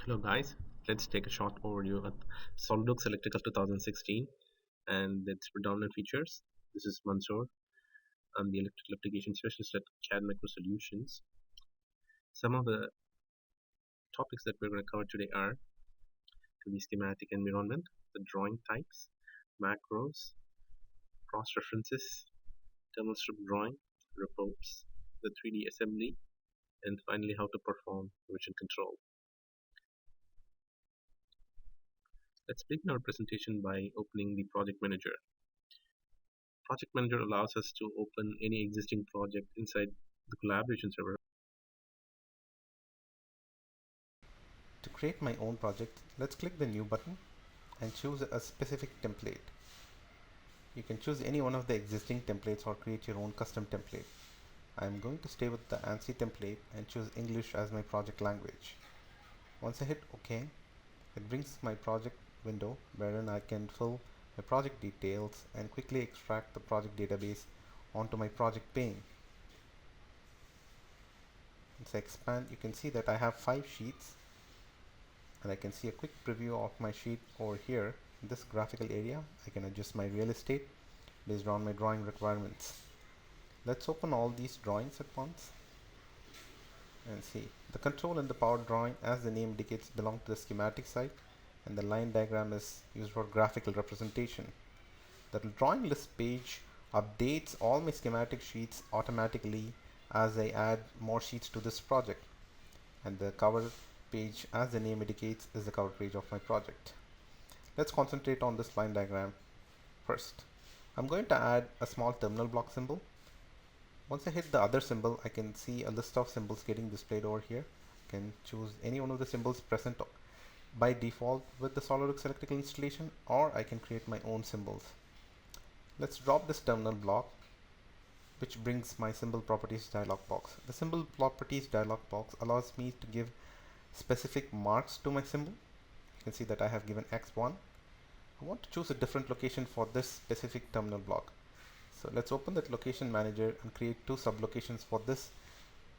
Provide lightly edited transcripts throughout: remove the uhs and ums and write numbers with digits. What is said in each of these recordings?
Hello guys, let's take a short overview of SolidWorks Electrical 2016 and its predominant features. This is Mansoor. I'm the Electrical Application Specialist at CAD Micro Solutions. Some of the topics that we're going to cover today are the schematic environment, the drawing types, macros, cross-references, thermal strip drawing, reports, the 3D assembly, and finally how to perform version control. Let's begin our presentation by opening the Project Manager. Project Manager allows us to open any existing project inside the collaboration server. To create my own project, let's click the New button and choose a specific template. You can choose any one of the existing templates or create your own custom template. I am going to stay with the ANSI template and choose English as my project language. Once I hit OK, it brings my project window wherein I can fill my project details and quickly extract the project database onto my project pane. Once I expand, you can see that I have 5 sheets, and I can see a quick preview of my sheet over here. In this graphical area, I can adjust my real estate based on my drawing requirements. Let's open all these drawings at once and see. The control and the power drawing, as the name indicates, belong to the schematic side, and the line diagram is used for graphical representation. The drawing list page updates all my schematic sheets automatically as I add more sheets to this project, and the cover page, as the name indicates, is the cover page of my project. Let's concentrate on this line diagram first. I'm going to add a small terminal block symbol. Once I hit the other symbol, I can see a list of symbols getting displayed over here. I can choose any one of the symbols present by default with the SolidWorks electrical installation, or I can create my own symbols. Let's drop this terminal block, which brings my symbol properties dialog box. The symbol properties dialog box allows me to give specific marks to my symbol. You can see that I have given X1. I want to choose a different location for this specific terminal block. So let's open that location manager and create 2 sublocations for this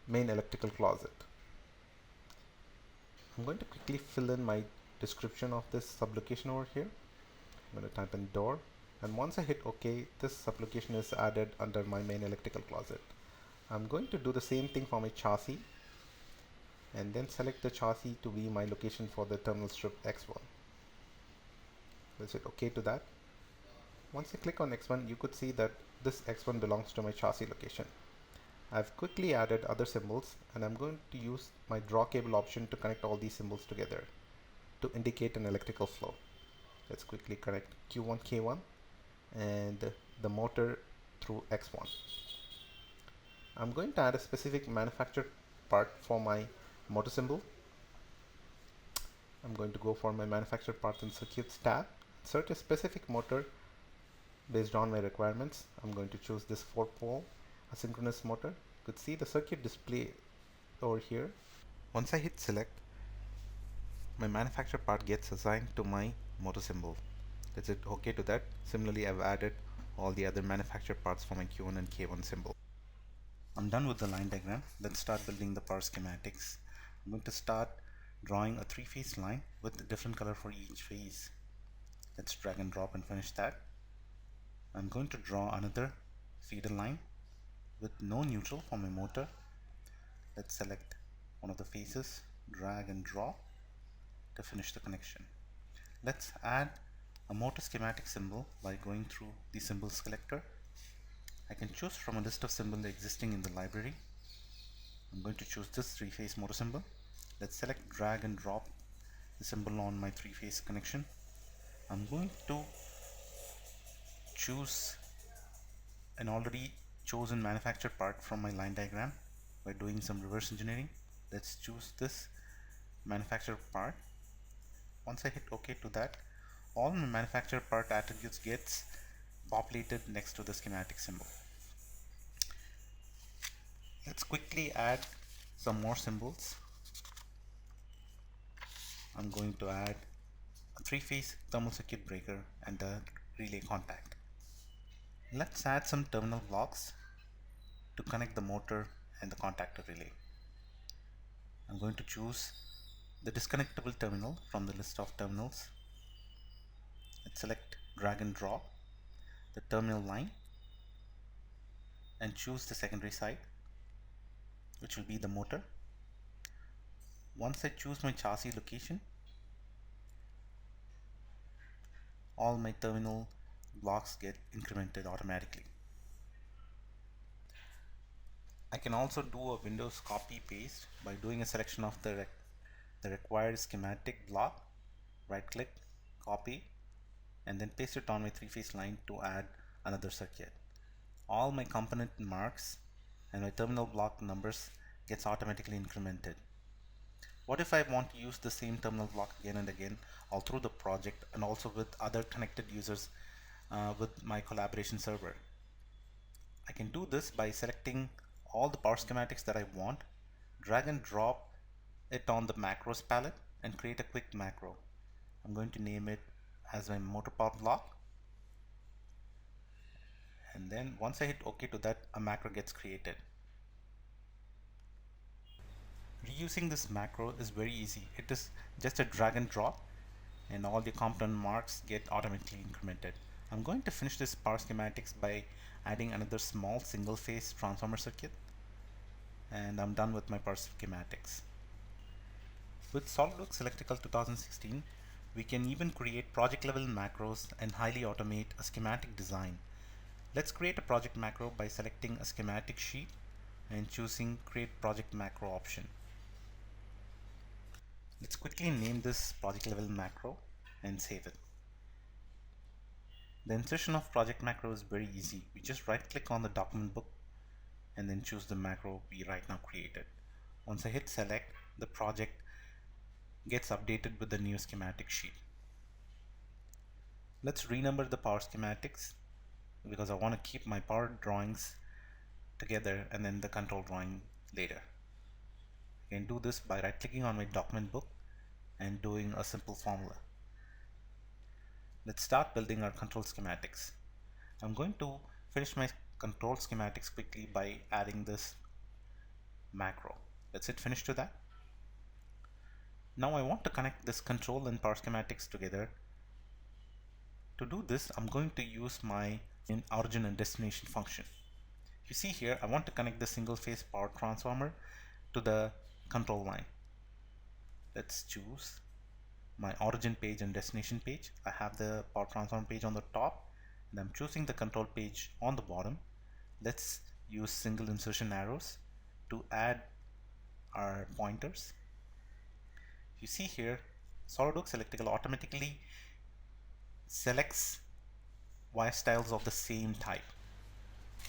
main electrical closet. I'm going to quickly fill in my description of this sublocation over here. I'm going to type in door, and once I hit OK, this sublocation is added under my main electrical closet. I'm going to do the same thing for my chassis, and then select the chassis to be my location for the terminal strip X1. Let's hit OK to that. Once I click on X1, you could see that this X1 belongs to my chassis location. I've quickly added other symbols, and I'm going to use my draw cable option to connect all these symbols together to indicate an electrical flow. Let's quickly connect Q1, K1 and the motor through X1. I'm going to add a specific manufactured part for my motor symbol. I'm going to go for my manufactured parts and circuits tab, search a specific motor based on my requirements. I'm going to choose this 4-pole asynchronous motor. You could see the circuit display over here. Once I hit select, my manufactured part gets assigned to my motor symbol. Let's hit OK to that. Similarly, I've added all the other manufactured parts for my Q1 and K1 symbol. I'm done with the line diagram. Let's start building the power schematics. I'm going to start drawing a 3-phase line with a different color for each phase. Let's drag and drop and finish that. I'm going to draw another feeder line with no neutral for my motor. Let's select one of the faces, drag and drop to finish the connection. Let's add a motor schematic symbol by going through the symbols selector. I can choose from a list of symbols existing in the library. I'm going to choose this 3-phase motor symbol. Let's select, drag and drop the symbol on my 3-phase connection. I'm going to choose an already chosen manufactured part from my line diagram by doing some reverse engineering. Let's choose this manufactured part. Once I hit OK to that, all my manufactured part attributes gets populated next to the schematic symbol. Let's quickly add some more symbols. I'm going to add a 3-phase thermal circuit breaker and a relay contact. Let's add some terminal blocks to connect the motor and the contactor relay. I'm going to choose the disconnectable terminal from the list of terminals. Let's select drag and drop the terminal line and choose the secondary side, which will be the motor. Once I choose my chassis location, all my terminal blocks get incremented automatically. I can also do a Windows copy paste by doing a selection of the required schematic block, right click, copy, and then paste it on my three-phase line to add another circuit. All my component marks and my terminal block numbers gets automatically incremented. What if I want to use the same terminal block again and again all through the project and also with other connected users with my collaboration server? I can do this by selecting all the power schematics that I want, drag and drop it on the macros palette and create a quick macro. I'm going to name it as my motor power block, and then once I hit OK to that, a macro gets created. Reusing this macro is very easy. It is just a drag and drop and all the component marks get automatically incremented. I'm going to finish this power schematics by adding another small single phase transformer circuit, and I'm done with my power schematics. With SolidWorks Electrical 2016, we can even create project level macros and highly automate a schematic design. Let's create a project macro by selecting a schematic sheet and choosing create project macro option. Let's quickly name this project level macro and save it. The insertion of project macro is very easy. We just right click on the document book and then choose the macro we right now created. Once I hit select, the project gets updated with the new schematic sheet. Let's renumber the power schematics because I want to keep my power drawings together and then the control drawing later. I can do this by right clicking on my document book and doing a simple formula. Let's start building our control schematics. I'm going to finish my control schematics quickly by adding this macro. Let's hit finish to that. Now I want to connect this control and power schematics together. To do this, I'm going to use my origin and destination function. You see here, I want to connect the single phase power transformer to the control line. Let's choose my origin page and destination page. I have the power transformer page on the top and I'm choosing the control page on the bottom. Let's use single insertion arrows to add our pointers. You see here, SolidWorks Electrical automatically selects wire styles of the same type.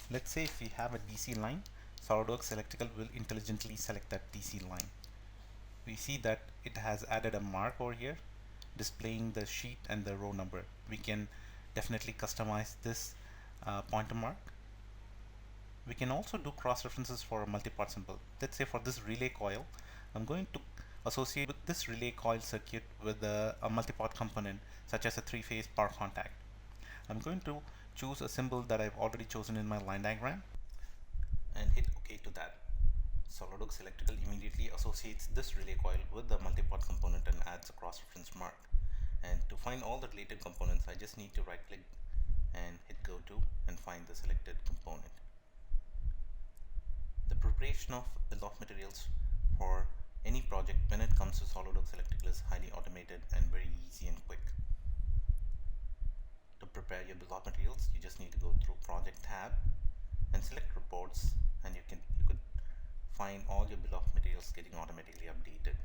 Let's say if we have a DC line, SolidWorks Electrical will intelligently select that DC line. We see that it has added a mark over here displaying the sheet and the row number. We can definitely customize this pointer mark. We can also do cross references for a multi-part symbol. Let's say for this relay coil, I'm going to associate with this relay coil circuit with a multi-part component such as a three-phase power contact. I'm going to choose a symbol that I've already chosen in my line diagram and hit OK to that. SolidWorks Electrical immediately associates this relay coil with the multi-part component and adds a cross-reference mark. And to find all the related components, I just need to right click and hit go to and find the selected component. The preparation of bill of materials for any project when it comes to SolidWorks Electrical is highly automated and very easy and quick. To prepare your bill of materials, you just need to go through Project tab and select Reports, and you could find all your bill of materials getting automatically updated.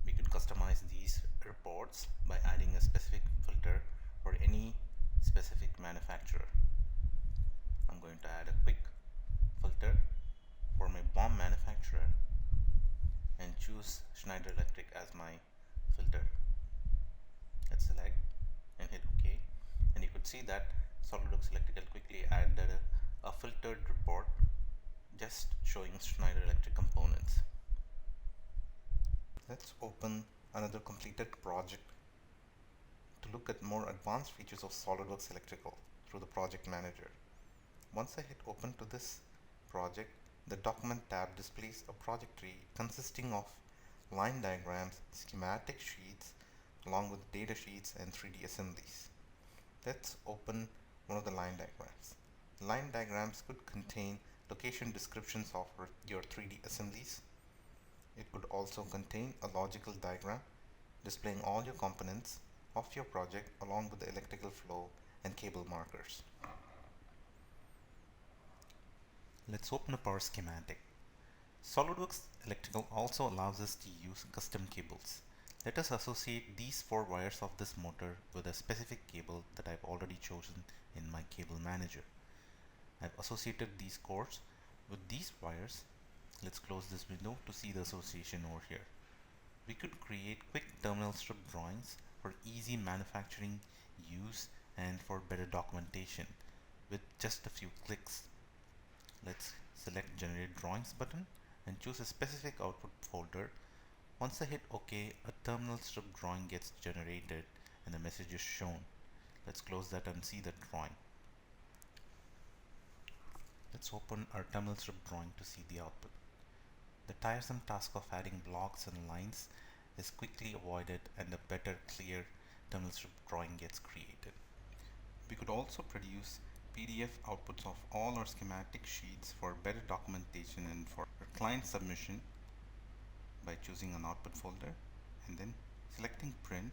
We could customize these reports by adding a specific filter for any specific manufacturer. I'm going to add a quick filter for my bomb manufacturer and choose Schneider Electric as my filter. Let's select and hit OK, and you could see that SolidWorks Electrical quickly added a filtered report just showing Schneider Electric components. Let's open another completed project to look at more advanced features of SolidWorks Electrical through the project manager. Once I hit open to this project, the document tab displays a project tree consisting of line diagrams, schematic sheets, along with data sheets and 3D assemblies. Let's open one of the line diagrams. Line diagrams could contain location descriptions of your 3D assemblies. It could also contain a logical diagram displaying all your components of your project along with the electrical flow and cable markers. Let's open up our schematic. SolidWorks Electrical also allows us to use custom cables. Let us associate these 4 wires of this motor with a specific cable that I've already chosen in my cable manager. I've associated these cords with these wires. Let's close this window to see the association over here. We could create quick terminal strip drawings for easy manufacturing use and for better documentation with just a few clicks. Let's select Generate Drawings button and choose a specific output folder. Once I hit OK, a terminal strip drawing gets generated and the message is shown. Let's close that and see the drawing. Let's open our terminal strip drawing to see the output. The tiresome task of adding blocks and lines is quickly avoided and a better, clear terminal strip drawing gets created. We could also produce PDF outputs of all our schematic sheets for better documentation and for client submission by choosing an output folder and then selecting print,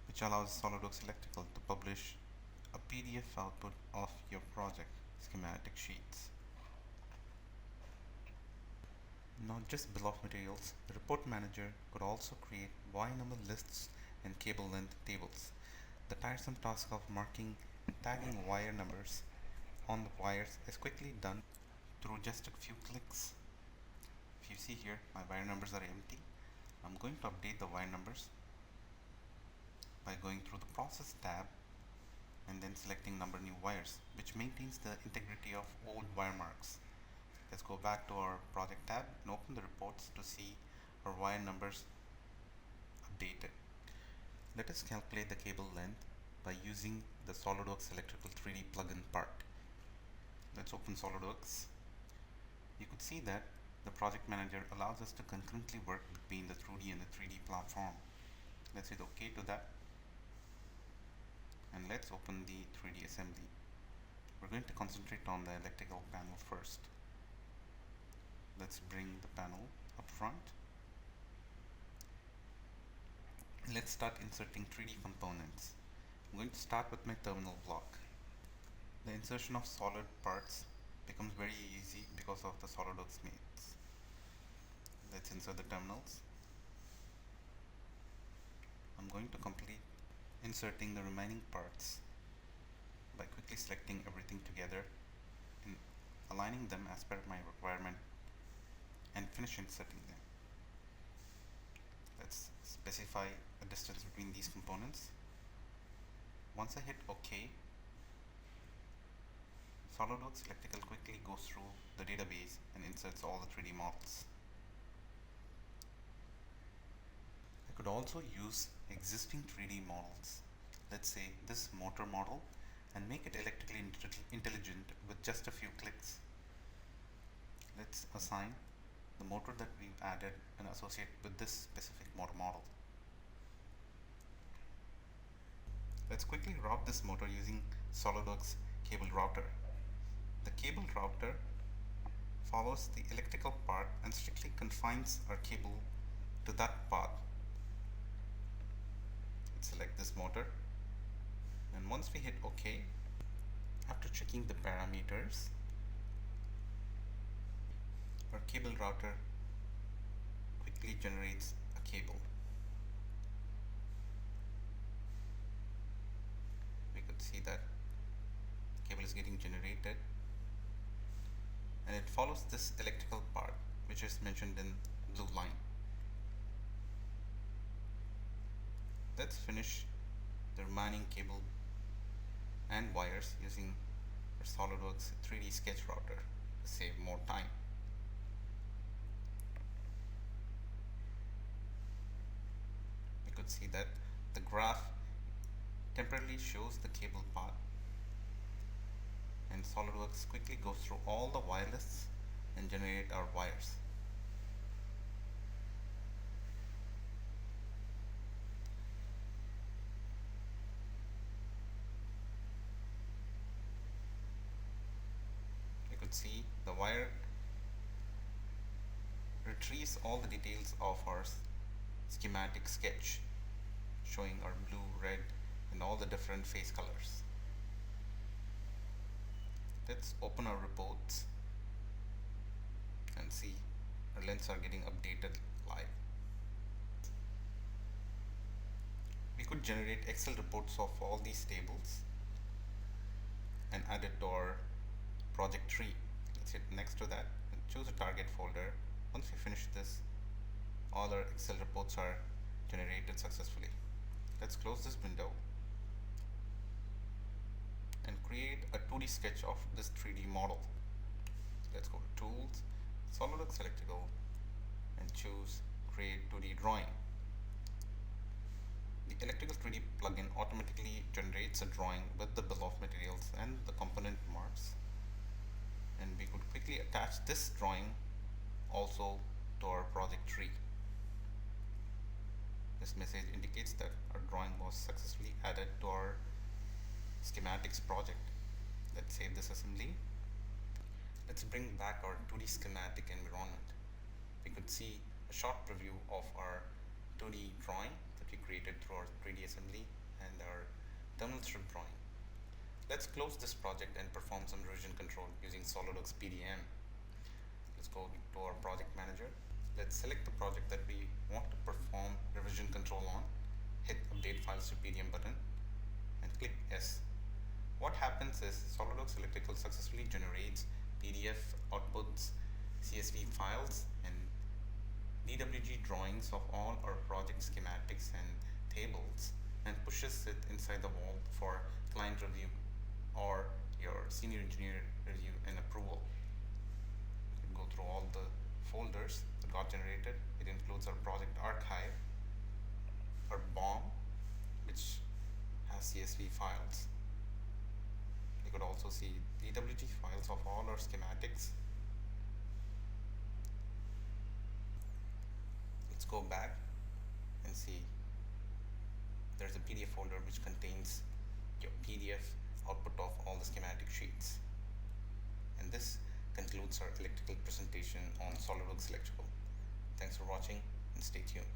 which allows SolidWorks Electrical to publish a PDF output of your project schematic sheets. Not just bill of materials, the report manager could also create wire number lists and cable length tables. The tiresome task of marking and tagging wire numbers on the wires is quickly done through just a few clicks. If you see here, my wire numbers are empty. I'm going to update the wire numbers by going through the process tab and then selecting number new wires, which maintains the integrity of old wire marks. Let's go back to our project tab and open the reports to see our wire numbers updated. Let us calculate the cable length by using the SolidWorks Electrical 3D plugin part. Let's open SolidWorks. You could see that the project manager allows us to concurrently work between the 2D and the 3D platform. Let's hit OK to that. And let's open the 3D assembly. We're going to concentrate on the electrical panel first. Let's bring the panel up front. Let's start inserting 3D components. I'm going to start with my terminal block. The insertion of solid parts becomes very easy because of the SolidWorks mates. Let's insert the terminals. I'm going to complete inserting the remaining parts by quickly selecting everything together and aligning them as per my requirement and finish inserting them. Let's specify a distance between these components. Once I hit OK, SolidWorks Electrical quickly goes through the database and inserts all the 3D models. I could also use existing 3D models, let's say this motor model, and make it electrically intelligent with just a few clicks. Let's assign the motor that we've added and associate with this specific motor model. Let's quickly route this motor using SolidWorks cable router. The cable router follows the electrical part and strictly confines our cable to that path. Let's select this motor, and once we hit OK, after checking the parameters, our cable router quickly generates a cable. We could see that the cable is getting generated, and it follows this electrical part which is mentioned in blue line. Let's finish the remaining cable and wires using our SolidWorks 3D sketch router to save more time. You could see that the graph temporarily shows the cable path, and SolidWorks quickly goes through all the wire lists and generate our wires. see the wire retrieves all the details of our schematic sketch, showing our blue, red, and all the different face colors. Let's open our reports and see our lens are getting updated live. We could generate Excel reports of all these tables and add it to our project tree. Let's hit next to that and choose a target folder. Once we finish this, all our Excel reports are generated successfully. Let's close this window and create a 2D sketch of this 3D model. Let's go to Tools, SolidWorks Selectable, and choose Create 2D Drawing. The Electrical 3D plugin automatically generates a drawing with the bill of materials and the component marks. And we could quickly attach this drawing also to our project tree. This message indicates that our drawing was successfully added to our schematics project. Let's save this assembly. Let's bring back our 2D schematic environment. We could see a short preview of our 2D drawing that we created through our 3D assembly and our terminal strip drawing. Let's close this project and perform some revision control using SolidWorks PDM. Let's go to our project manager. Let's select the project that we want to perform revision control on, hit update files to PDM button and click yes. What happens is SolidWorks Electrical successfully generates PDF outputs, CSV files and DWG drawings of all our project schematics and tables and pushes it inside the vault for client review or your senior engineer review and approval. You go through all the folders that got generated. It includes our project archive, our BOM, which has CSV files. You could also see DWG files of all our schematics. Let's go back and see there's a PDF folder which contains your PDF output of all the schematic sheets. And this concludes our electrical presentation on SolidWorks Electrical. Thanks for watching and stay tuned.